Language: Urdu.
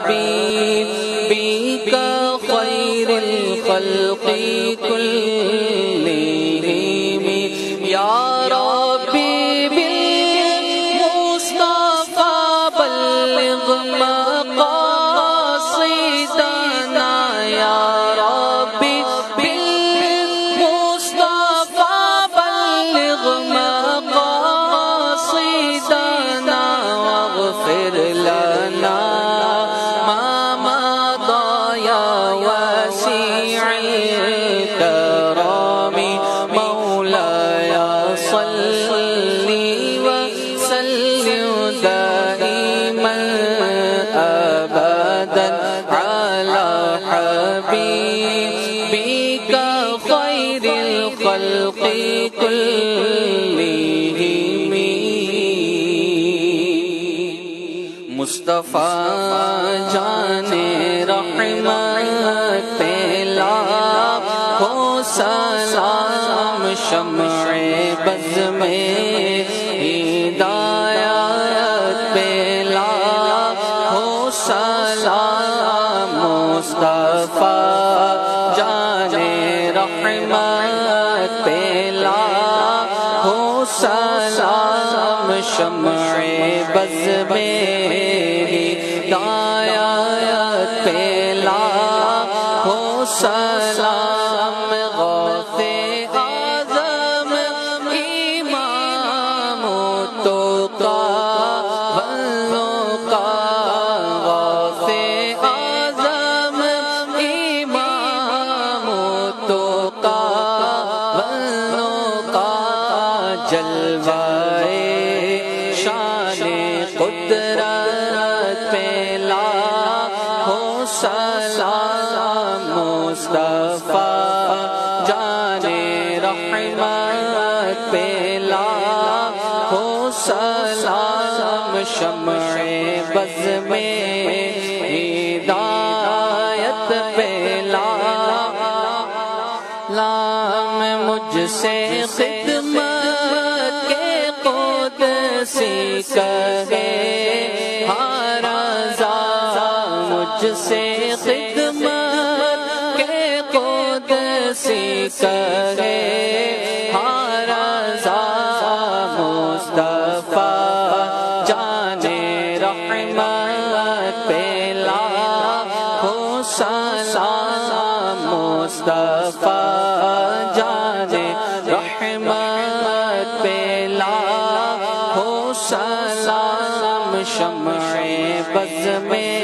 حبيبك خير الخلق كلهم يا ربي بالمصطفى بلغ مقاصدنا يا ربي بالمصطفى بلغ مقاصدنا واغفر لنا ما مضى يا واسع الكرم مولاي صل وسلم دائما ابدا على حبيبك خير الخلق كلهم مصطفیٰ جان رحمت پہ لاکھوں سلام شمع بز میں ہدایت پہ لاکھوں سلام مصطفیٰ جان رحمت پہ لاکھوں سلام شمع بز میں ہدایت پہ لاکھوں سلام غوث اعظم امام التقیٰ والنقیٰ غوث اعظم امام التقیٰ والنقیٰ جلوائے شان قدرت پہ لاکھوں سلام مصطفیٰ جان رحمت پہ لاکھوں سلام شمع بز میں ہدایت پہ لام مجھ سے خدمت کے قدسی کہے ہر رضا مجھ سے خدمت کے قدسی کہے ہر رضا مصطفیٰ جان رحمت پہ لاکھوں سلام مصطفیٰ جان رحمت پہ لاکھوں سلام شمع بز میں